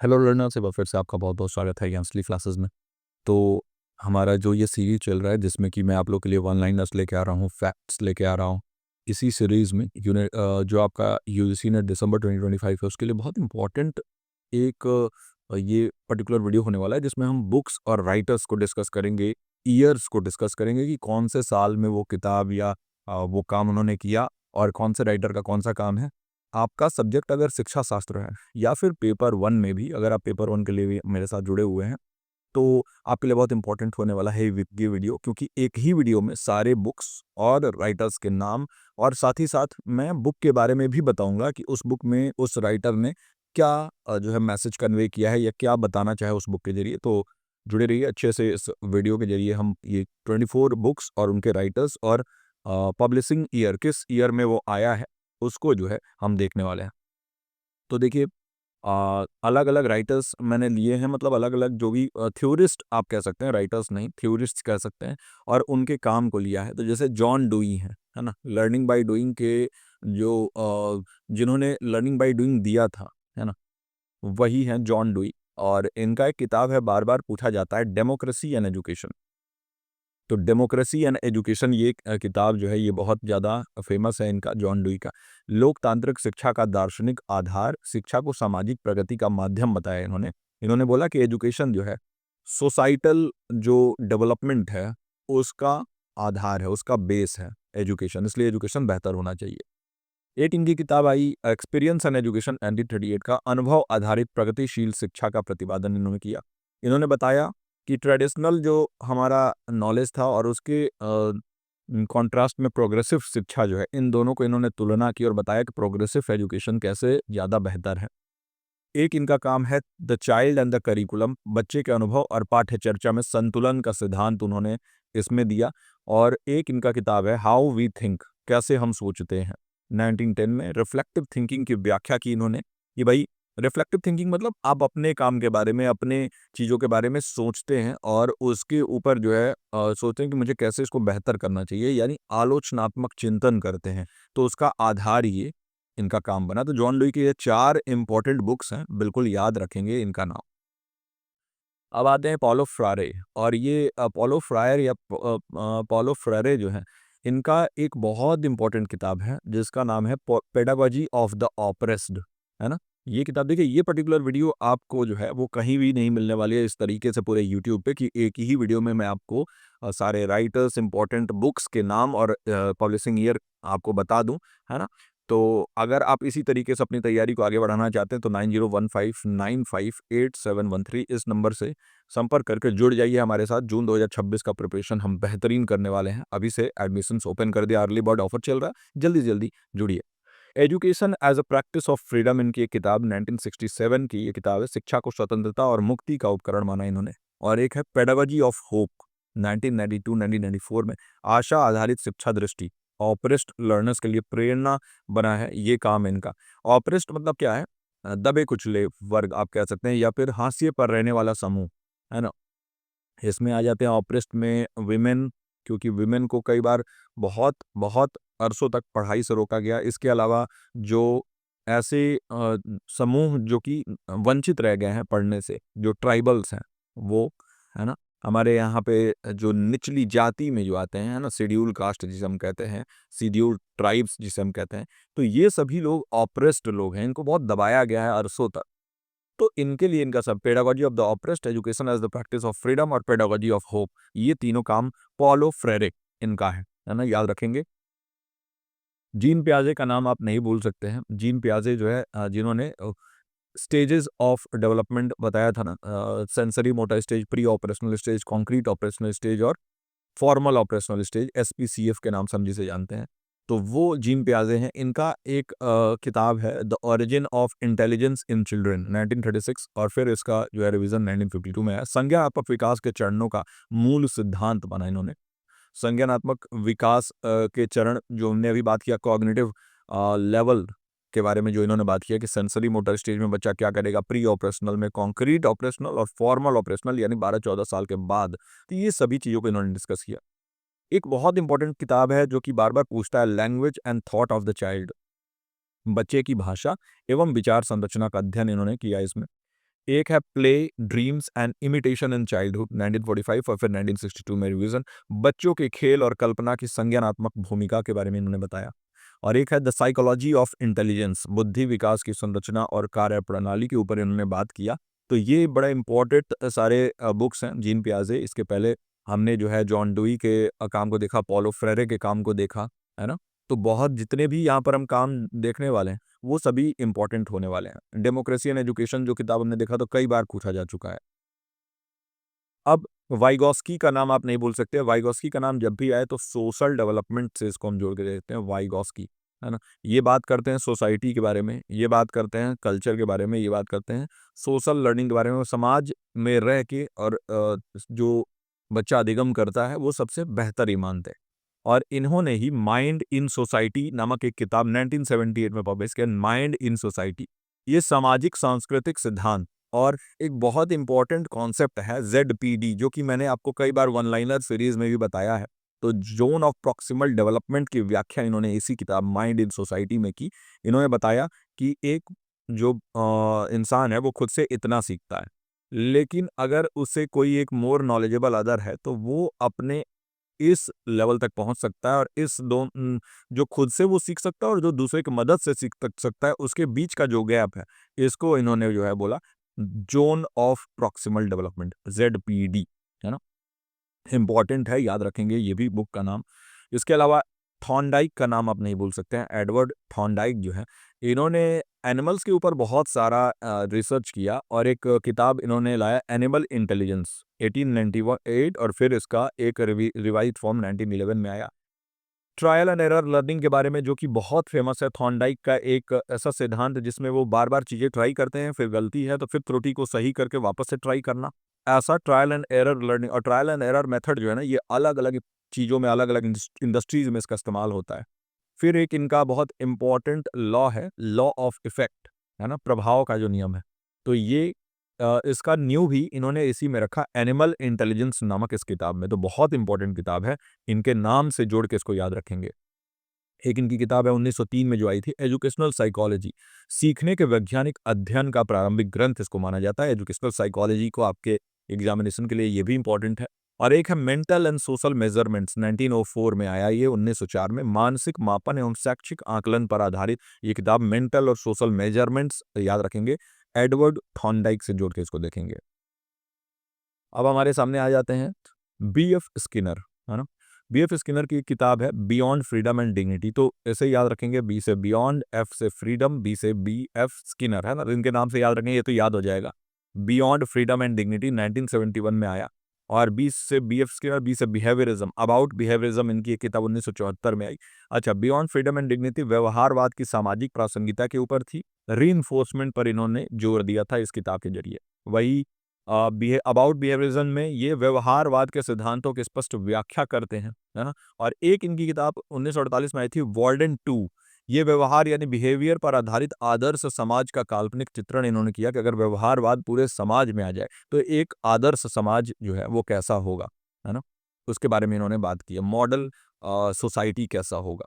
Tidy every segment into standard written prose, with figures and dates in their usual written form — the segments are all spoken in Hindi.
हेलो लर्नर्स, एक बार फिर से आपका बहुत बहुत स्वागत है यंगस्ली क्लासेस में। तो हमारा जो ये सीरीज चल रहा है जिसमें कि मैं आप लोग के लिए वन लाइनर्स लेके आ रहा हूँ, फैक्ट्स लेके आ रहा हूँ। इसी सीरीज़ में जो आपका यूजीसी ने दिसंबर 2025 है उसके लिए बहुत इंपॉर्टेंट एक ये पर्टिकुलर वीडियो होने वाला है जिसमें हम बुक्स और राइटर्स को डिस्कस करेंगे, ईयर्स को डिस्कस करेंगे कि कौन से साल में वो किताब या वो काम उन्होंने किया और कौन से राइटर का कौन सा काम है। आपका सब्जेक्ट अगर शिक्षा शास्त्र है या फिर पेपर वन में भी अगर आप पेपर वन के लिए भी मेरे साथ जुड़े हुए हैं तो आपके लिए बहुत इंपॉर्टेंट होने वाला है ये वीडियो, क्योंकि एक ही वीडियो में सारे बुक्स और राइटर्स के नाम और साथ ही साथ मैं बुक के बारे में भी बताऊंगा कि उस बुक में उस राइटर ने क्या जो है मैसेज कन्वे किया है या क्या बताना चाहे उस बुक के जरिए। तो जुड़े रहिए अच्छे से इस वीडियो के जरिए। हम ये 24 बुक्स और उनके राइटर्स और पब्लिशिंग ईयर किस ईयर में वो आया है उसको जो है हम देखने वाले हैं। तो देखिए, अलग-अलग राइटर्स मैंने लिए हैं, मतलब अलग-अलग जो भी थ्योरिस्ट आप कह सकते हैं, राइटर्स नहीं थ्योरिस्ट्स कह सकते हैं, और उनके काम को लिया है। तो जैसे जॉन डूई हैं, है ना? लर्निंग बाय डूइंग के जो जिन्होंने लर्निंग बाय डूइंग दिया था, है ना? वही हैं जॉन डूई, और इनका एक किताब है, बार-बार पूछा जाता है, डेमोक्रेसी एंड एजुकेशन। तो डेमोक्रेसी एंड एजुकेशन ये किताब जो है ये बहुत ज़्यादा फेमस है इनका, जॉन डूई का। लोकतांत्रिक शिक्षा का दार्शनिक आधार, शिक्षा को सामाजिक प्रगति का माध्यम बताया इन्होंने। इन्होंने बोला कि एजुकेशन जो है सोसाइटल जो डेवलपमेंट है उसका आधार है, उसका बेस है एजुकेशन, इसलिए एजुकेशन बेहतर होना चाहिए। एक इनकी किताब आई एक्सपीरियंस एंड एजुकेशन 1938 का, अनुभव आधारित प्रगतिशील शिक्षा का प्रतिपादन इन्होंने किया। इन्होंने बताया कि ट्रेडिशनल जो हमारा नॉलेज था और उसके कॉन्ट्रास्ट में प्रोग्रेसिव शिक्षा जो है, इन दोनों को इन्होंने तुलना की और बताया कि प्रोग्रेसिव एजुकेशन कैसे ज़्यादा बेहतर है। एक इनका काम है the child and the curriculum, बच्चे के अनुभव और पाठ्य चर्चा में संतुलन का सिद्धांत उन्होंने इसमें दिया। और एक इनका किताब है हाउ वी थिंक, कैसे हम सोचते हैं, 1910 में। रिफ्लेक्टिव थिंकिंग की व्याख्या की इन्होंने कि भाई रिफ्लेक्टिव थिंकिंग मतलब आप अपने काम के बारे में, अपने चीज़ों के बारे में सोचते हैं और उसके ऊपर जो है सोचते हैं कि मुझे कैसे इसको बेहतर करना चाहिए, यानी आलोचनात्मक चिंतन करते हैं। तो उसका आधार ये इनका काम बना। तो जॉन लुई की ये 4 इम्पोर्टेंट बुक्स हैं, बिल्कुल याद रखेंगे इनका नाम। अब आते हैं पॉलो फ्रारे, और ये पॉलो फ्रायर या पॉलो फ्रेरे जो हैं, इनका एक बहुत इम्पोर्टेंट किताब है जिसका नाम है पेडागॉजी ऑफ द ऑप्रेस्ड, है ना? ये किताब देखिए, ये पर्टिकुलर वीडियो आपको जो है वो कहीं भी नहीं मिलने वाली है इस तरीके से पूरे यूट्यूब पे कि एक ही वीडियो में मैं आपको सारे राइटर्स, इम्पोर्टेंट बुक्स के नाम और पब्लिशिंग ईयर आपको बता दूँ, है ना? तो अगर आप इसी तरीके से अपनी तैयारी को आगे बढ़ाना चाहते हैं तो 9015958713 इस नंबर से संपर्क करके जुड़ जाइए हमारे साथ। जून 2026 का प्रिपरेशन हम बेहतरीन करने वाले हैं। अभी से एडमिशन्स ओपन कर दिया, अर्ली बर्ड ऑफर चल रहा है, जल्दी से जल्दी जुड़िए। Education as a practice of freedom, इनकी एक किताब 1967 की ये किताब है। शिक्षा को स्वतंत्रता और मुक्ति का उपकरण माना इन्होंने। और एक है पेडागॉजी ऑफ होप, 1992-1994 में। आशा आधारित शिक्षा दृष्टि, ऑप्रेस्ड लर्नर्स के लिए प्रेरणा बना है ये काम इनका। ऑप्रेस्ड मतलब क्या है? दबे कुचले वर्ग आप कह सकते हैं, या फिर हाशिए पर रहने वाला समूह, है ना? इसमें आ जाते हैं ऑप्रेस्ड में विमेन, क्योंकि विमेन को कई बार बहुत बहुत अरसों तक पढ़ाई से रोका गया। इसके अलावा जो ऐसे समूह जो कि वंचित रह गए हैं पढ़ने से, जो ट्राइबल्स हैं वो, है ना? हमारे यहाँ पे जो निचली जाति में जो आते हैं, है ना? शेड्यूल कास्ट जिसे हम कहते हैं, शेड्यूल ट्राइब्स जिसे हम कहते हैं, तो ये सभी लोग ऑप्रेस्ड लोग हैं, इनको बहुत दबाया गया है अरसों तक। तो इनके लिए इनका सब pedagogy of the oppressed, education as the practice of freedom और पेडागॉजी ऑफ होप, ये तीनों काम पॉलो फ्रेरे इनका है ना? याद रखेंगे। जीन पियाजे का नाम आप नहीं भूल सकते हैं। जीन पियाजे जो है जिन्होंने स्टेजेस ऑफ डेवलपमेंट बताया था ना, sensory motor stage, pre operational stage, concrete operational stage और फॉर्मल ऑपरेशनल स्टेज, एसपीसीएफ के नाम से हम जिसे जानते हैं। तो वो जीन पियाजे हैं। इनका एक किताब है the origin of intelligence in children, 1936, और फिर इसका जो है रिवीजन 1952 में है। संज्ञानात्मक विकास के चरणों का मूल सिद्धांत बना इन्होंने। संज्ञानात्मक विकास के चरण जो हमने अभी बात किया, कॉग्निटिव लेवल के बारे में जो इन्होंने बात किया कि सेंसरी मोटर स्टेज में बच्चा क्या करेगा, प्री ऑपरेशनल में, कॉन्क्रीट ऑपरेशनल और फॉर्मल ऑपरेशनल यानी 12-14 साल के बाद। तो ये सभी चीज़ों को इन्होंने डिस्कस किया। एक बहुत इंपॉर्टेंट किताब है जो कि बार-बार पूछता है, language and thought of the child, बच्चे की भाषा एवं विचार संरचना का अध्ययन इन्होंने किया इसमें। एक है play, dreams and imitation in childhood 1945 और फिर 1962 में रिवीजन, बच्चों के खेल और कल्पना की संज्ञानात्मक भूमिका के बारे में इन्होंने बताया। और एक है द साइकोलॉजी ऑफ इंटेलिजेंस, बुद्धि विकास की संरचना और कार्य प्रणाली के ऊपर इन्होंने बात किया। तो ये बड़ा इंपॉर्टेंट सारे बुक्स हैं जीन पियाजे। इसके पहले हमने जो है जॉन डुई के काम को देखा, पॉलो फ्रेरे के काम को देखा, है ना। तो बहुत जितने भी यहाँ पर हम काम देखने वाले हैं वो सभी इंपॉर्टेंट होने वाले हैं। डेमोक्रेसी एंड एजुकेशन जो किताब हमने देखा तो कई बार पूछा जा चुका है। अब वाइगॉस्की का नाम आप नहीं भूल सकते। वाइगॉस्की का नाम जब भी आए तो सोशल डेवलपमेंट से इसको हम जोड़ के देखते हैं, वाइगॉस्की, है ना। ये बात करते हैं सोसाइटी के बारे में, ये बात करते हैं कल्चर के बारे में, ये बात करते हैं सोशल लर्निंग के बारे में। समाज में रह के और जो बच्चा अधिगम करता है वो सबसे बेहतर ही मानते हैं। और इन्होंने ही माइंड इन सोसाइटी नामक एक किताब 1978 में पब्लिश किया। माइंड इन सोसाइटी ये सामाजिक सांस्कृतिक सिद्धांत और एक बहुत इंपॉर्टेंट कॉन्सेप्ट है ZPD, जो कि मैंने आपको कई बार वन लाइनर सीरीज में भी बताया है। तो जोन ऑफ प्रॉक्सिमल डेवलपमेंट की व्याख्या इन्होंने इसी किताब माइंड इन सोसाइटी में की। इन्होंने बताया कि एक जो इंसान है वो खुद से इतना सीखता है, लेकिन अगर उसे कोई एक मोर नॉलेजेबल अदर है तो वो अपने इस लेवल तक पहुंच सकता है। और इस जो खुद से वो सीख सकता है और जो दूसरे की मदद से सीख सकता है, उसके बीच का जो गैप है, इसको इन्होंने जो है बोला zone of proximal development, ZPD, है ना। इंपॉर्टेंट है, याद रखेंगे ये भी बुक का नाम। इसके अलावा थॉर्नडाइक का नाम आप नहीं भूल सकते हैं। एडवर्ड थॉर्नडाइक जो है, इन्होंने एनिमल्स के ऊपर बहुत सारा रिसर्च किया और एक किताब इन्होंने लाया एनिमल इंटेलिजेंस 1898, और फिर इसका एक रिवाइज फॉर्म 1911 में आया। ट्रायल एंड एरर लर्निंग के बारे में जो कि बहुत फेमस है, थॉर्नडाइक का एक ऐसा सिद्धांत जिसमें वो बार बार चीज़ें ट्राई करते हैं, फिर गलती है तो फिर त्रुटि को सही करके वापस से ट्राई करना। ऐसा ट्रायल एंड एरर लर्निंग और ट्रायल एंड एरर मेथड जो है ना, ये अलग अलग चीज़ों में, अलग अलग इंडस्ट्रीज में इसका इस्तेमाल होता है। फिर एक इनका बहुत इंपॉर्टेंट लॉ है, लॉ ऑफ इफेक्ट, है ना, प्रभाव का जो नियम है। तो ये इसका न्यू भी इन्होंने इसी में रखा, एनिमल इंटेलिजेंस नामक इस किताब में। तो बहुत इंपॉर्टेंट किताब है, इनके नाम से जोड़ के इसको याद रखेंगे। एक इनकी किताब है 1903 में जो आई थी, एजुकेशनल साइकोलॉजी, सीखने के वैज्ञानिक अध्ययन का प्रारंभिक ग्रंथ इसको माना जाता है। एजुकेशनल साइकोलॉजी को आपके एग्जामिनेशन के लिए ये भी इंपॉर्टेंट है। और एक है मेंटल एंड सोशल मेजरमेंट्स, 1904 में आया, ये 1904 में मानसिक मापन एवं शैक्षिक आकलन पर आधारित ये किताब। मेंटल और सोशल मेजरमेंट्स याद रखेंगे, एडवर्ड थॉर्नडाइक से जोड़ के इसको देखेंगे। अब हमारे सामने आ जाते हैं BF स्किनर, है ना। BF स्किनर की एक किताब है बियॉन्ड फ्रीडम एंड डिग्निटी। तो ऐसे ही याद रखेंगे, बी से बियॉन्ड, F से फ्रीडम, बी से BF स्किनर, है ना। तो इनके नाम से याद रखेंगे, ये तो याद हो जाएगा। बियॉन्ड फ्रीडम एंड डिग्निटी 1971 में आया। और बी से BF स्किनर, बी से बिहेवियरिज्म, अबाउट बिहेवियरिज्म, इनकी एक किताब 1974 में आई। अच्छा, बियॉन्ड फ्रीडम एंड डिग्निटी व्यवहारवाद की सामाजिक प्रासंगिकता के ऊपर थी। रीइंफोर्समेंट पर इन्होंने जोर दिया था इस किताब के जरिए। वही अबाउट बिहेवियरिज्म में ये व्यवहारवाद के सिद्धांतों की स्पष्ट व्याख्या करते हैं, है ना। और एक इनकी किताब 1948 में आई थी, वार्डन 2। ये व्यवहार यानी बिहेवियर पर आधारित आदर्श समाज का काल्पनिक चित्रण इन्होंने किया कि अगर व्यवहारवाद पूरे समाज में आ जाए तो एक आदर्श समाज जो है वो कैसा होगा, है ना। उसके बारे में इन्होंने बात की है, मॉडल सोसाइटी कैसा होगा।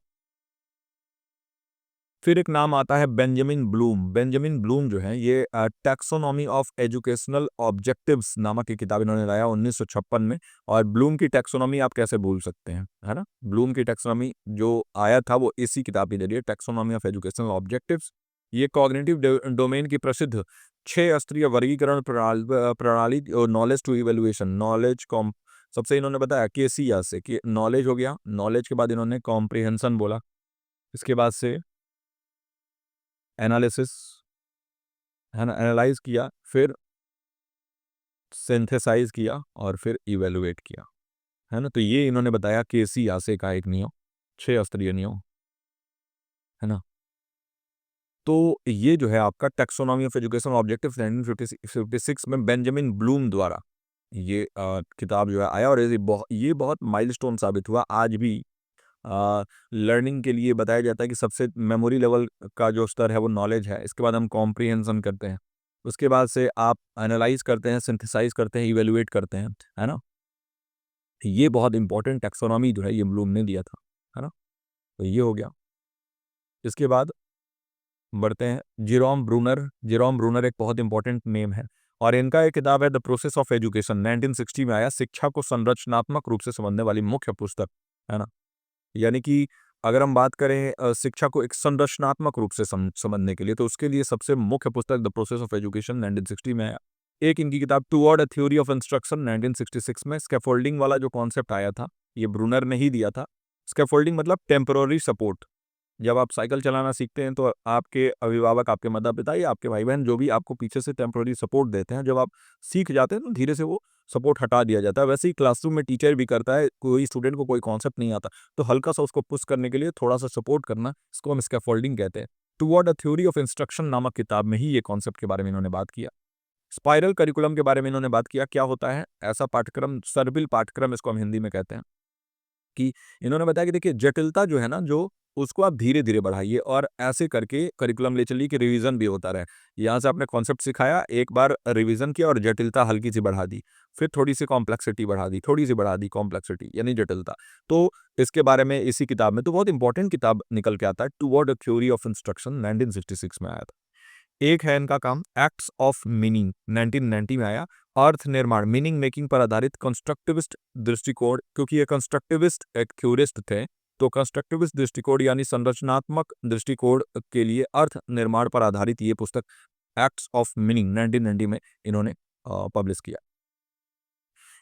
फिर एक नाम आता है बेंजामिन ब्लूम। बेंजामिन ब्लूम जो है ये टैक्सोनॉमी ऑफ एजुकेशनल ऑब्जेक्टिव्स नामक एक किताब इन्होंने लाया 1956 में। और ब्लूम की टैक्सोनॉमी आप कैसे भूल सकते हैं, है ना। ब्लूम की टैक्सोनॉमी जो आया था वो इसी किताब के जरिए, टैक्सोनॉमी ऑफ एजुकेशनल ऑब्जेक्टिव्स। ये कॉग्निटिव डोमेन की प्रसिद्ध 6 स्तरीय वर्गीकरण प्रणाली, नॉलेज टू इवेल्युएशन, नॉलेज कॉम, सबसे इन्होंने बताया केसिया से कि नॉलेज हो गया, नॉलेज के बाद इन्होंने कॉम्प्रिहेंशन बोला, इसके बाद से एनालिसिस, है ना, एनालाइज किया, फिर सिंथेसाइज किया और फिर इवैल्यूएट किया, है ना। तो ये इन्होंने बताया केसी आसे का एक नियम, 6 स्तरीय नियम, है ना। तो ये जो है आपका टैक्सोनॉमी ऑफ एजुकेशन ऑब्जेक्टिव्स 1956 में बेंजामिन ब्लूम द्वारा ये किताब जो है आया। और ये बहुत माइलस्टोन साबित हुआ। आज भी लर्निंग के लिए बताया जाता है कि सबसे मेमोरी लेवल का जो स्तर है वो नॉलेज है, इसके बाद हम कॉम्प्रिहेंशन करते हैं, उसके बाद से आप एनालाइज करते हैं, सिंथेसाइज करते हैं, इवेलुएट करते हैं, है ना। ये बहुत इंपॉर्टेंट टैक्सोनॉमी जो है ये ब्लूम ने दिया था, है ना। तो ये हो गया। इसके बाद बढ़ते हैं जेरोम ब्रूनर। जेरोम ब्रूनर एक बहुत इंपॉर्टेंट नेम है। और इनका एक किताब है द प्रोसेस ऑफ एजुकेशन, 1960 में आया। शिक्षा को संरचनात्मक रूप से समझने वाली मुख्य पुस्तक, है ना। यानी कि अगर हम बात करें शिक्षा को एक संरचनात्मक रूप से समझने के लिए, तो उसके लिए सबसे मुख्य पुस्तक द प्रोसेस ऑफ एजुकेशन 1960 में आया। एक इनकी किताब toward a theory of instruction 1966 में। स्कैफोल्डिंग वाला जो कॉन्सेप्ट आया था, ये ब्रूनर ने ही दिया था। स्कैफोल्डिंग मतलब टेम्पररी सपोर्ट। जब आप साइकिल चलाना सीखते हैं तो आपके अभिभावक, आपके माता-पिता या आपके भाई-बहन जो भी आपको पीछे से टेम्पररी सपोर्ट देते हैं, जब आप सीख जाते हैं तो धीरे से वो सपोर्ट हटा दिया जाता है। वैसे ही क्लासरूम में टीचर भी करता है, कोई स्टूडेंट को कोई कॉन्सेप्ट नहीं आता, तो हल्का-सा उसको पुश करने के लिए थोड़ा-सा सपोर्ट करना, इसको हम स्कैफोल्डिंग कहते हैं। Toward a theory of instruction नामक किताब में ही ये कॉन्सेप्ट के बारे में इन्होंने बात किया। स्पाइरल करिकुलम के बारे में इन्होंने बात किया, क्या होता है? ऐसा पाठ्यक्रम, सर्पिल पाठ्यक्रम इसको हम हिंदी में कहते हैं। कि इन्होंने बताया कि देखिए जटिलता जो है ना, जो उसको आप धीरे-धीरे बढ़ाइए और ऐसे करके करिकुलम ले चलिए कि रिवीजन भी होता रहे। यहाँ से आपने कॉन्सेप्ट सिखाया, एक बार रिवीजन किया और जटिलता हल्की-सी बढ़ा दी, फिर थोड़ी-सी कॉम्प्लेक्सिटी बढ़ा दी, थोड़ी-सी बढ़ा दी कॉम्प्लेक्सिटी यानी जटिलता। तो इसके बारे में इसी किताब में, तो बहुत इंपॉर्टेंट किताब निकल के आता है, toward a theory of instruction 1966 में आया था। एक है इनका काम एक्ट्स ऑफ मीनिंग, 1990 में आया। अर्थ निर्माण, मीनिंग मेकिंग पर आधारित कंस्ट्रक्टिविस्ट दृष्टिकोण, क्योंकि ये कंस्ट्रक्टिविस्ट एक थ्योरिस्ट थे, तो कंस्ट्रक्टिविस्ट दृष्टिकोण यानी संरचनात्मक दृष्टिकोण के लिए अर्थ निर्माण पर आधारित ये पुस्तक एक्ट्स ऑफ मीनिंग 1990 में इन्होंने पब्लिश किया।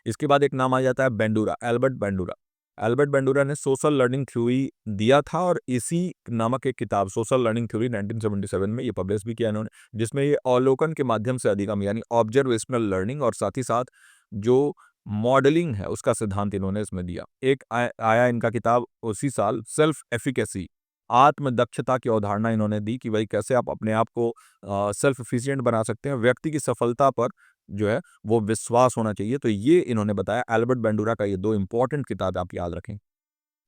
इसके बाद एक नाम आ जाता है Bandura, Albert Bandura. Albert Bandura ने सोशल लर्निंग थ्योरी दिया था और इसी नामक एक किताब सोशल लर्निंग थ्योरी 1977 में ये पब्लिश भी किया इन्होंने, जिसमें ये अवलोकन के माध्यम से अधिगम यानी ऑब्जर्वेशनल लर्निंग और साथ ही साथ जो मॉडलिंग है उसका सिद्धांत इन्होंने इसमें दिया। एक आया इनका किताब उसी साल सेल्फ एफिकेसी, आत्म दक्षता की अवधारणा इन्होंने दी कि भाई कैसे आप अपने आप को सेल्फ एफिशिएंट बना सकते हैं, व्यक्ति की सफलता पर जो है वो विश्वास होना चाहिए। तो ये इन्होंने बताया, एल्बर्ट बेंडूरा का ये 2 इंपॉर्टेंट किताब आप याद रखें।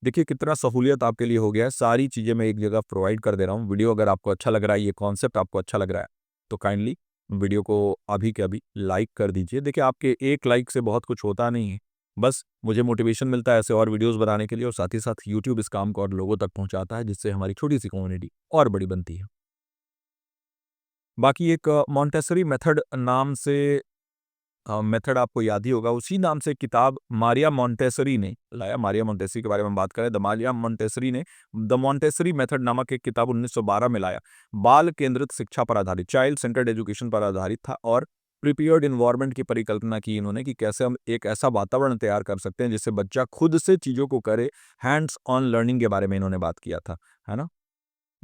देखिए कितना सहूलियत आपके लिए हो गया है, सारी चीज़ें मैं एक जगह प्रोवाइड कर दे रहा हूँ। वीडियो अगर आपको अच्छा लग रहा है, ये कॉन्सेप्ट आपको अच्छा लग रहा है, तो काइंडली वीडियो को अभी के अभी लाइक कर दीजिए। देखिए आपके एक लाइक से बहुत कुछ होता नहीं है, बस मुझे मोटिवेशन मिलता है ऐसे और वीडियोज़ बनाने के लिए और साथ ही साथ यूट्यूब इस काम को और लोगों तक पहुँचाता है, जिससे हमारी छोटी-सी कम्युनिटी और बड़ी बनती है। बाकी एक मॉन्टेसरी मेथड नाम से मेथड आपको याद ही होगा, उसी नाम से किताब मारिया मॉन्टेसरी ने लाया। मारिया मॉन्टेसरी के बारे में हम बात करें, द मारिया मॉन्टेसरी ने द मॉन्टेसरी मेथड नामक एक किताब 1912 में लाया। बाल केंद्रित शिक्षा पर आधारित, चाइल्ड सेंटर्ड एजुकेशन पर आधारित था और प्रिपेयर्ड इन्वायरमेंट की परिकल्पना की इन्होंने कि कैसे हम एक ऐसा वातावरण तैयार कर सकते हैं जिससे बच्चा खुद से चीज़ों को करे। हैंड्स ऑन लर्निंग के बारे में इन्होंने बात किया था, है ना?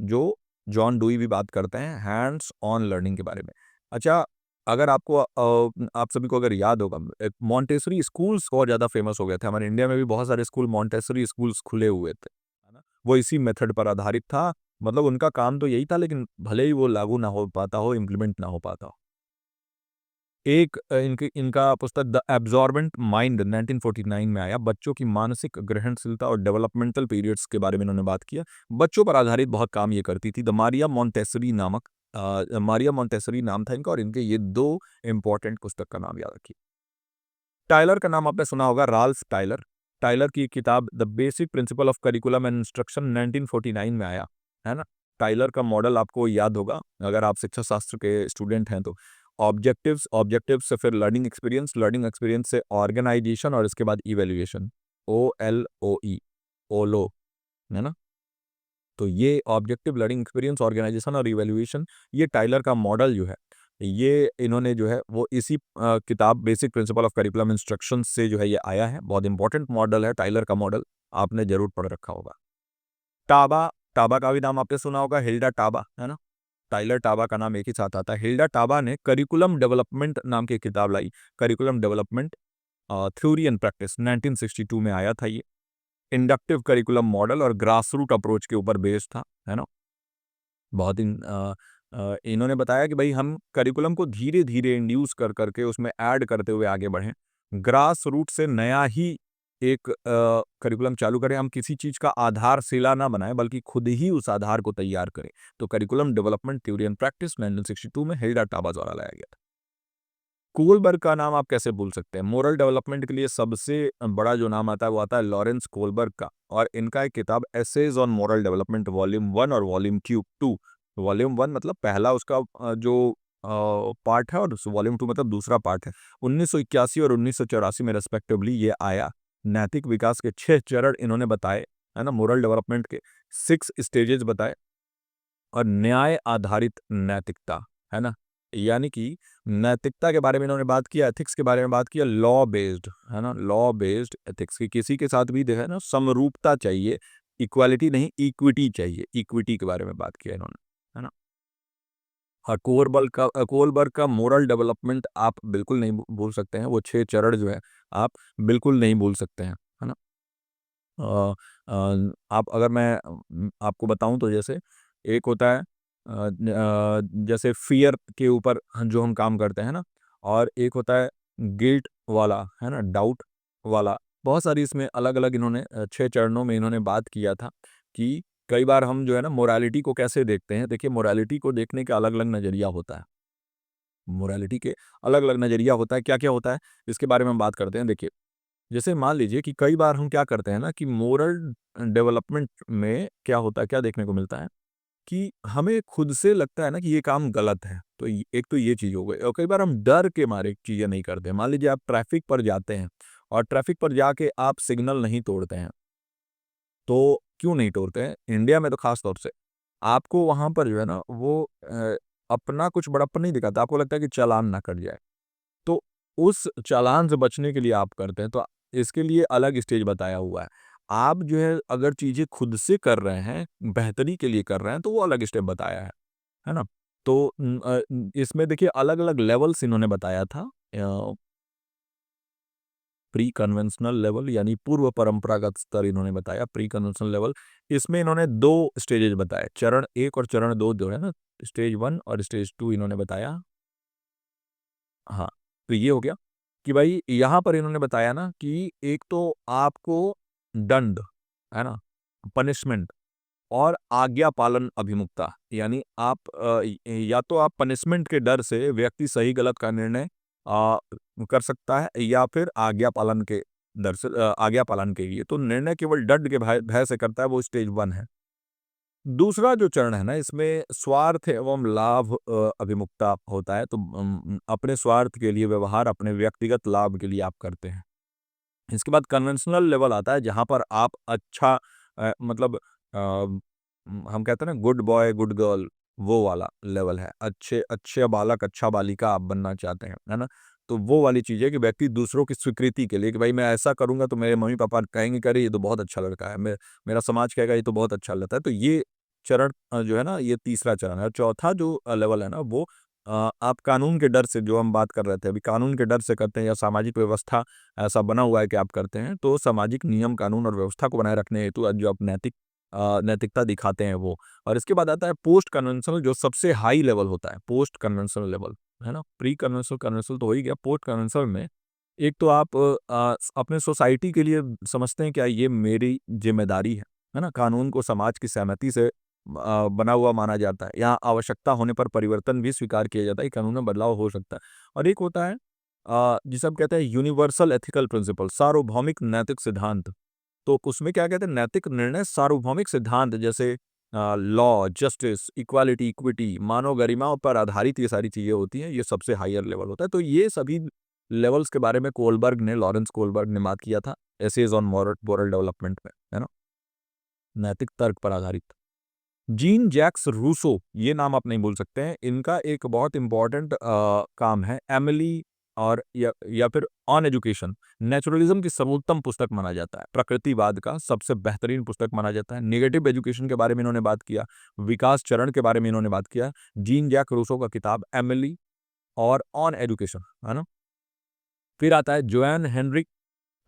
जो जॉन डूई भी बात करते हैं हैंड्स ऑन लर्निंग के बारे में। अच्छा, अगर आपको आप सभी को अगर याद होगा, एक मॉन्टेसरी स्कूल्स बहुत ज़्यादा फेमस हो गए थे। हमारे इंडिया में भी बहुत सारे स्कूल मॉन्टेसरी स्कूल्स खुले हुए थे, है ना? वो इसी मेथड पर आधारित था। मतलब उनका काम तो यही था, लेकिन भले ही वो लागू ना हो पाता हो, इम्प्लीमेंट ना हो पाता हो। एक इनका पुस्तक द एब्जॉर्बेंट माइंड 1949 में आया। बच्चों की मानसिक ग्रहणशीलता और डेवलपमेंटल पीरियड्स के बारे में इन्होंने बात किया। बच्चों पर आधारित बहुत काम ये करती थी। द मारिया मॉन्टेसरी नामक मारिया मॉन्टेसरी नाम था इनका और इनके ये 2 इम्पोर्टेंट पुस्तक का नाम याद रखिए। टाइलर का नाम आपने सुना होगा, राल्फ टाइलर। टाइलर की किताब the basic principle of curriculum and instruction 1949 में आया, है ना? टाइलर का मॉडल आपको याद होगा, अगर आप शिक्षा शास्त्र के स्टूडेंट हैं तो। ऑब्जेक्टिव्स, ऑब्जेक्टिव्स से फिर लर्निंग एक्सपीरियंस, लर्निंग एक्सपीरियंस से ऑर्गेनाइजेशन और इसके बाद इवैल्यूएशन, OLOE, ओलो, है ना? तो ये ऑब्जेक्टिव लर्निंग एक्सपीरियंस, ऑर्गेनाइजेशन और इवैल्यूएशन, ये टाइलर का मॉडल जो है, ये इन्होंने जो है वो इसी किताब basic principle of curriculum instruction से जो है ये आया है। बहुत इंपॉर्टेंट मॉडल है टाइलर का मॉडल, आपने ज़रूर पढ़ रखा होगा। टाबा, टाबा का भी नाम आपने सुना होगा, हिल्डा टाबा, है ना? टाइलर टाबा का नाम एक ही साथ आता है। हिल्डा टाबा ने करिकुलम डेवलपमेंट नाम की एक किताब लाई। Curriculum development theory and practice 1962 में आया था ये। इंडक्टिव करिकुलम मॉडल और ग्रास रूट अप्रोच के ऊपर बेस्ड था, है ना? बहुत इन्होंने बताया कि भाई हम करिकुलम को धीरे-धीरे इंड्यूस कर करके उसमें ऐड करते हुए आगे बढ़ें। ग्रास रूट से नया ही एक करिकुलम चालू करें। हम किसी चीज़ का आधारशिला ना बनाएँ बल्कि खुद ही उस आधार को तैयार करें। तो curriculum development theory and practice 1962 में हिल्डा टाबा द्वारा लाया गया था। कोलबर्ग का नाम आप कैसे भूल सकते हैं? मोरल डेवलपमेंट के लिए सबसे बड़ा जो नाम आता है वो आता है लॉरेंस कोलबर्ग का और इनका एक किताब essays on moral development volume 1 और वॉल्यूम 2। वॉल्यूम 1 मतलब पहला उसका जो पार्ट है और वॉल्यूम 2 मतलब दूसरा पार्ट है। 1981 और 1984 में रेस्पेक्टिवली ये आया। नैतिक विकास के 6 चरण इन्होंने बताए, है ना, मोरल डेवलपमेंट के 6 स्टेजेस बताए। और न्याय आधारित नैतिकता, है ना, यानी कि नैतिकता के बारे में इन्होंने बात किया, एथिक्स के बारे में बात किया, लॉ बेस्ड, है ना, लॉ बेस्ड एथिक्स की किसी के साथ भी जो है ना समरूपता चाहिए, इक्वालिटी नहीं इक्विटी चाहिए, इक्विटी के बारे में बात किया इन्होंने, है ना। हाँ, कोलबर्ग का मोरल डेवलपमेंट आप बिल्कुल नहीं भूल सकते हैं, वो 6 चरण जो है आप बिल्कुल नहीं भूल सकते हैं, है ना। अ, आप अगर मैं आपको बताऊं तो जैसे एक होता है जैसे फियर के ऊपर जो हम काम करते हैं ना, और एक होता है गिल्ट वाला, है ना, डाउट वाला। बहुत सारी इसमें अलग अलग इन्होंने 6 चरणों में इन्होंने बात किया था कि कई बार हम जो है ना मोरालिटी को कैसे देखते हैं। देखिए, मोरालिटी को देखने का अलग अलग नज़रिया होता है, मोरालिटी के अलग अलग नज़रिया होता है। क्या क्या होता है इसके बारे में हम बात करते हैं। देखिए, जैसे मान लीजिए कि कई बार हम क्या करते हैं ना कि मोरल डेवलपमेंट में क्या होता है, क्या देखने को मिलता है कि हमें खुद से लगता है ना कि ये काम गलत है। तो एक तो ये चीज़ हो गई, और कई बार हम डर के मारे चीज़ें नहीं करते। मान लीजिए आप ट्रैफिक पर जाते हैं और ट्रैफिक पर जाके आप सिग्नल नहीं तोड़ते हैं, तो क्यों नहीं तोड़ते हैं? इंडिया में तो खास तौर से आपको वहाँ पर जो है ना वो अपना कुछ बड़प्पन नहीं दिखाता, आपको लगता है कि चालान ना कट जाए। तो उस चालान से बचने के लिए आप करते हैं, तो इसके लिए अलग स्टेज बताया हुआ है। आप जो है अगर चीज़ें खुद से कर रहे हैं, बेहतरी के लिए कर रहे हैं, तो वो अलग स्टेप बताया है ना? तो इसमें देखिए अलग-अलग लेवल्स इन्होंने बताया था। प्री कन्वेंशनल लेवल यानी पूर्व परंपरागत स्तर इन्होंने बताया, प्री कन्वेंशनल लेवल। इसमें इन्होंने 2 स्टेजेस बताए, चरण 1 और चरण 2 जो है ना, स्टेज 1 और स्टेज 2 इन्होंने बताया। हाँ, तो ये हो गया कि भाई यहाँ पर इन्होंने बताया ना कि एक तो आपको दंड, है ना? पनिशमेंट और आज्ञा पालन अभिमुखता, यानी आप या तो आप पनिशमेंट के डर से व्यक्ति सही गलत का निर्णय कर सकता है, या फिर आज्ञा पालन के डर से आज्ञा पालन के लिए। तो निर्णय केवल दंड के भय भय से करता है, वो स्टेज 1 है। दूसरा जो चरण है ना, इसमें स्वार्थ एवं लाभ अभिमुखता होता है। तो अपने स्वार्थ के लिए व्यवहार, अपने व्यक्तिगत लाभ के लिए आप करते हैं। इसके बाद कन्वेंशनल लेवल आता है जहाँ पर आप अच्छा मतलब हम कहते हैं ना गुड बॉय गुड गर्ल, वो वाला लेवल है। अच्छे अच्छे बालक अच्छा बालिका आप बनना चाहते हैं, है ना। तो वो वाली चीज़ है कि व्यक्ति दूसरों की स्वीकृति के लिए कि भाई मैं ऐसा करूंगा तो मेरे मम्मी पापा कहेंगे कि अरे ये तो बहुत अच्छा लड़का है, मेरा समाज कहेगा ये तो बहुत अच्छा लगता है। तो ये चरण जो है ना, ये तीसरा चरण है। और चौथा जो लेवल है ना, वो आप कानून के डर से, जो हम बात कर रहे थे अभी, कानून के डर से करते हैं या सामाजिक व्यवस्था ऐसा बना हुआ है कि आप करते हैं, तो सामाजिक नियम कानून और व्यवस्था को बनाए रखने हेतु जो आप नैतिकता दिखाते हैं वो। और इसके बाद आता है पोस्ट कन्वेंशनल, जो सबसे हाई लेवल होता है, पोस्ट कन्वेंशनल लेवल, है ना। प्री कन्वेंशनल कन्वेंशनल तो हो ही गया। पोस्ट कन्वेंशनल में एक तो आप अपने सोसाइटी के लिए समझते हैं क्या ये मेरी जिम्मेदारी है ना। कानून को समाज की सहमति से बना हुआ माना जाता है। यहाँ आवश्यकता होने पर परिवर्तन भी स्वीकार किया जाता है, कानून में बदलाव हो सकता है। और एक होता है जिसे हम कहते हैं यूनिवर्सल एथिकल प्रिंसिपल, सार्वभौमिक नैतिक सिद्धांत। तो उसमें क्या कहते हैं, नैतिक निर्णय सार्वभौमिक सिद्धांत जैसे लॉ, जस्टिस, इक्वालिटी, इक्विटी, मानव गरिमा पर आधारित ये सारी चीजें होती हैं। ये सबसे हायर लेवल होता है। तो ये सभी लेवल्स के बारे में लॉरेंस कोलबर्ग ने बात किया था एसेज ऑन मोरल डेवलपमेंट में, है ना, नैतिक तर्क पर आधारित। जीन जैक्स रूसो, ये नाम आप नहीं भूल सकते हैं। इनका एक बहुत इंपॉर्टेंट काम है एमिली, और या फिर ऑन एजुकेशन। नेचुरलिज्म की सर्वोत्तम पुस्तक माना जाता है, प्रकृतिवाद का सबसे बेहतरीन पुस्तक माना जाता है। नेगेटिव एजुकेशन के बारे में इन्होंने बात किया, विकास चरण के बारे में इन्होंने बात किया। जीन जैक रूसो का किताब एमिली और ऑन एजुकेशन, है ना। फिर आता है जोएन हेनरिक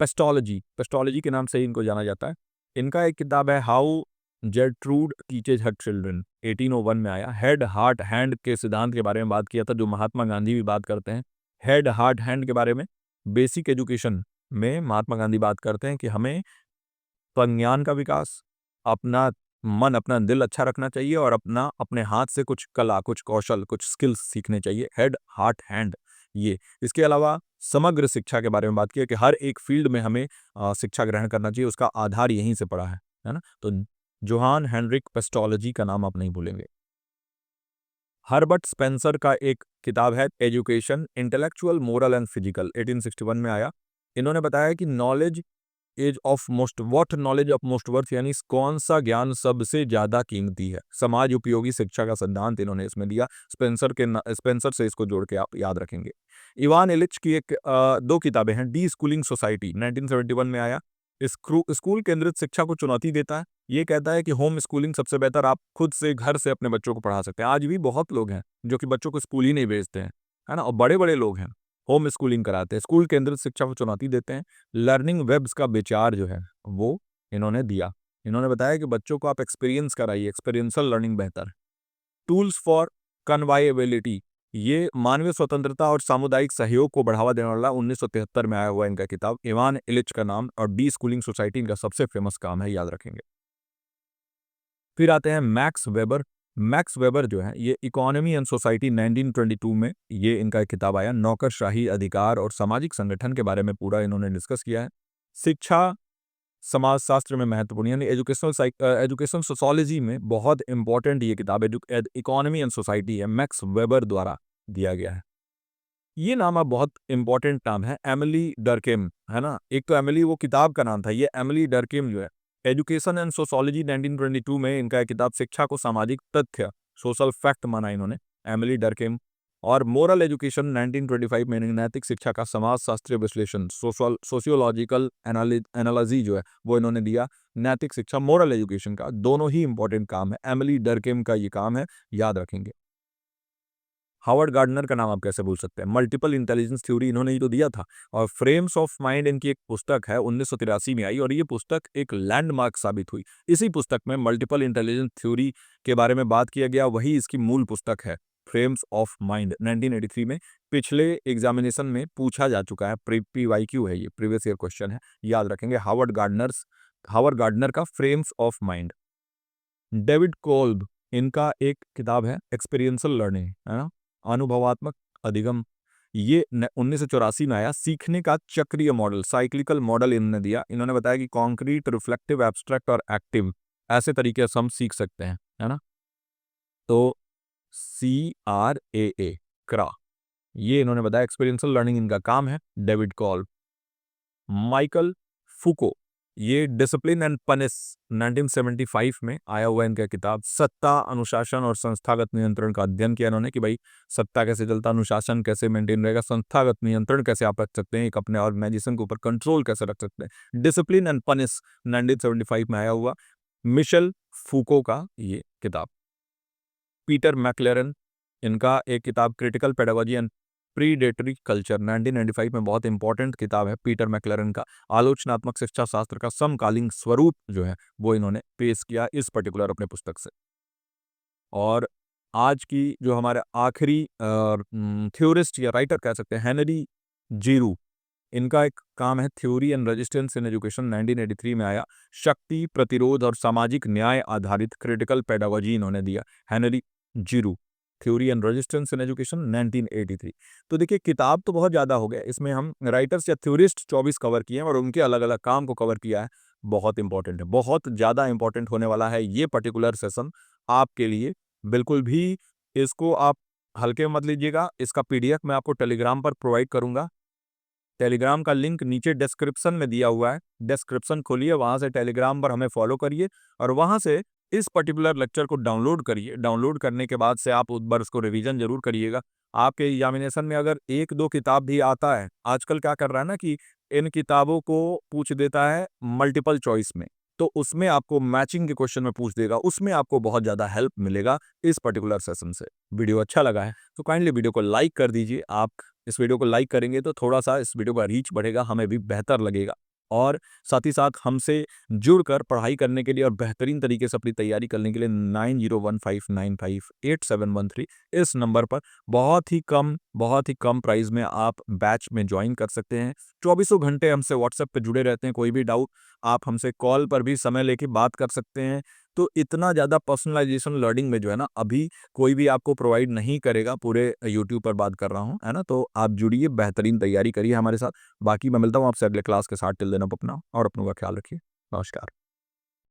पेस्टोलॉजी, पेस्टोलॉजी के नाम से ही इनको जाना जाता है। इनका एक किताब है how Gertrude teaches her children, 1801 में आया। हेड हार्ट हैंड के सिद्धांत के बारे में बात किया था, जो महात्मा गांधी भी बात करते हैं। हेड हार्ट हैंड के बारे में बेसिक एजुकेशन में महात्मा गांधी बात करते हैं कि हमें प्रज्ञान का विकास, अपना मन, अपना दिल अच्छा रखना चाहिए, और अपने हाथ से कुछ कला, कुछ कौशल, कुछ स्किल्स सीखने चाहिए। हेड हार्ट हैंड ये। इसके अलावा समग्र शिक्षा के बारे में बात की है कि हर एक फील्ड में हमें शिक्षा ग्रहण करना चाहिए, उसका आधार यहीं से पड़ा है ना। तो जोहान हेनरिक पेस्टोलॉजी का नाम आप नहीं भूलेंगे। हर्बर्ट स्पेंसर का एक किताब है education intellectual moral and physical, 1861 में आया। इन्होंने बताया कि knowledge as of most what knowledge of most worth, यानी कौन सा ज्ञान सबसे ज्यादा कीमती है। समाज उपयोगी शिक्षा का सिद्धांत इन्होंने इसमें दिया। स्पेंसर से इसको जोड़ के आप याद रखेंगे। इवान इलिच की दो किताबें हैं। डी स्कूलिंग सोसाइटी 1971 में आया। स्कूल केंद्रित शिक्षा को चुनौती देता है। ये कहता है कि होम स्कूलिंग सबसे बेहतर, आप खुद से घर से अपने बच्चों को पढ़ा सकते हैं। आज भी बहुत लोग हैं जो कि बच्चों को स्कूल ही नहीं भेजते हैं, है ना, और बड़े बड़े लोग हैं होम स्कूलिंग कराते हैं। स्कूल केंद्रित शिक्षा को चुनौती देते हैं। लर्निंग वेब्स का विचार जो है वो इन्होंने दिया। इन्होंने बताया कि बच्चों को आप एक्सपीरियंस कराइए, एक्सपीरियंशियल लर्निंग बेहतर है। टूल्स फॉर कन्वाइएबिलिटी, ये मानवीय स्वतंत्रता और सामुदायिक सहयोग को बढ़ावा देने वाला 1973 में आया हुआ इनका किताब। इवान इलिच का नाम, और डी स्कूलिंग सोसाइटी इनका सबसे फेमस काम है, याद रखेंगे। फिर आते हैं मैक्स वेबर। मैक्स वेबर जो है ये इकोनॉमी एंड सोसाइटी 1922 में ये इनका एक किताब आया। नौकरशाही, अधिकार और सामाजिक संगठन के बारे में पूरा इन्होंने डिस्कस किया है। शिक्षा समाजशास्त्र में महत्वपूर्ण, यानी एजुकेशन सोशोलॉजी में बहुत इंपॉर्टेंट ये किताब इकोनॉमी एंड सोसाइटी है, मैक्स वेबर द्वारा दिया गया है। ये नाम अब बहुत इंपॉर्टेंट नाम है, एमिली डर्केम, है ना। एक तो एमिली वो किताब का नाम था, ये एमिली डर्केम जो है एजुकेशन एंड सोशोलॉजी 1922 में इनका किताब शिक्षा को सामाजिक तथ्य, सोशल फैक्ट माना इन्होंने, एमिली डर्केम। और मोरल एजुकेशन 1925 में नैतिक शिक्षा का समाज शास्त्रीय विश्लेषण, सोशियोलॉजिकल एनालिजी जो है वो इन्होंने दिया। नैतिक शिक्षा, मोरल एजुकेशन का दोनों ही इंपॉर्टेंट काम है, एमिली डर्केम का ये काम है, याद रखेंगे। हावर्ड गार्डनर का नाम आप कैसे भूल सकते हैं, मल्टीपल इंटेलिजेंस थ्योरी इन्होंने ही तो दिया था। और फ्रेम्स ऑफ माइंड इनकी एक पुस्तक है, 1983 में आई, और ये पुस्तक एक लैंडमार्क साबित हुई। इसी पुस्तक में मल्टीपल इंटेलिजेंस थ्योरी के बारे में बात किया गया, वही इसकी मूल पुस्तक है, फ्रेम्स ऑफ माइंड, 1983 में। पिछले एग्जामिनेशन में पूछा जा चुका है, PYQ है, ये प्रीवियस ईयर क्वेश्चन है, याद रखेंगे। हावर्ड गार्डनर का frames of mind. David Kolb, इनका एक किताब है एक्सपीरियंशियल लर्निंग, है ना, अनुभवात्मक अधिगम। ये 1984 में आया। सीखने का चक्रीय मॉडल, साइक्लिकल मॉडल इन्होंने दिया। इन्होंने बताया कि कॉन्क्रीट, रिफ्लेक्टिव, एब्स्ट्रैक्ट और एक्टिव, ऐसे तरीके से हम सीख सकते हैं, है ना। तो CRAA, क्रा, ये इन्होंने बताया एक्सपीरियंशियल लर्निंग इनका काम है। डेविड कॉल्ब। माइकल फुको, ये डिसिप्लिन एंड पनिश 1975 में आया हुआ इनका किताब। सत्ता, अनुशासन और संस्थागत नियंत्रण का अध्ययन किया इन्होंने कि भाई सत्ता कैसे चलता, अनुशासन कैसे मेंटेन रहेगा, संस्थागत नियंत्रण कैसे आप रख सकते हैं, एक अपने ऑर्गेनाइजेशन के ऊपर कंट्रोल कैसे रख सकते हैं। डिसिप्लिन एंड पनिश 1975 में आया हुआ मिशेल फूको का ये किताब। पीटर मैक्लेरन, इनका एक किताब critical pedagogy and predatory culture, 1995 में बहुत इंपॉर्टेंट किताब है पीटर मैक्लेरन का। आलोचनात्मक शिक्षा शास्त्र का समकालीन स्वरूप जो है वो इन्होंने पेश किया इस पर्टिकुलर अपने पुस्तक से। और आज की जो हमारे आखिरी थ्योरिस्ट या राइटर कह सकते हैं, हेनरी जीरू, इनका एक काम है theory and resistance in education, 1983 में आया। शक्ति, प्रतिरोध और सामाजिक न्याय आधारित क्रिटिकल पेडागोजी इन्होंने दिया, Henry Giroud. Theory and resistance in education 1983। तो देखिए किताब तो बहुत ज़्यादा हो गया, इसमें हम राइटर्स या थ्योरिस्ट 24 कवर किए हैं और उनके अलग अलग काम को कवर किया है। बहुत इंपॉर्टेंट है, बहुत ज़्यादा इंपॉर्टेंट होने वाला है ये पर्टिकुलर सेशन आपके लिए। बिल्कुल भी इसको आप हल्के में मत लीजिएगा। इसका PDF मैं आपको टेलीग्राम पर प्रोवाइड करूंगा। टेलीग्राम का लिंक नीचे डिस्क्रिप्शन में दिया हुआ है, डिस्क्रिप्शन खोलिए, वहां से टेलीग्राम पर हमें फॉलो करिए और वहां से इस पर्टिकुलर लेक्चर को डाउनलोड करिए। डाउनलोड करने के बाद से आप एक बार उसको रिवीजन जरूर करिएगा। आपके एग्जामिनेशन में अगर एक दो किताब भी आता है, आजकल क्या कर रहा है ना कि इन किताबों को पूछ देता है मल्टीपल चॉइस में, तो उसमें आपको मैचिंग के क्वेश्चन में पूछ देगा, उसमें आपको बहुत ज़्यादा हेल्प मिलेगा इस पर्टिकुलर सेशन से। वीडियो अच्छा लगा है तो काइंडली वीडियो को लाइक कर दीजिए। आप इस वीडियो को लाइक करेंगे तो थोड़ा सा इस वीडियो का रीच बढ़ेगा, हमें भी बेहतर लगेगा। और साथ ही साथ हमसे जुड़कर पढ़ाई करने के लिए और बेहतरीन तरीके से अपनी तैयारी करने के लिए 9015958713 इस नंबर पर बहुत ही कम प्राइस में आप बैच में ज्वाइन कर सकते हैं। 24 घंटे हमसे व्हाट्सएप पे जुड़े रहते हैं, कोई भी डाउट आप हमसे कॉल पर भी समय लेके बात कर सकते हैं। तो इतना ज़्यादा पर्सनलाइजेशन लर्निंग में जो है ना अभी कोई भी आपको प्रोवाइड नहीं करेगा, पूरे यूट्यूब पर बात कर रहा हूँ, है ना। तो आप जुड़िए, बेहतरीन तैयारी करिए हमारे साथ। बाकी मैं मिलता हूँ आपसे अगले क्लास के साथ। टिल देन आप अपना और अपनों का ख्याल रखिए। नमस्कार।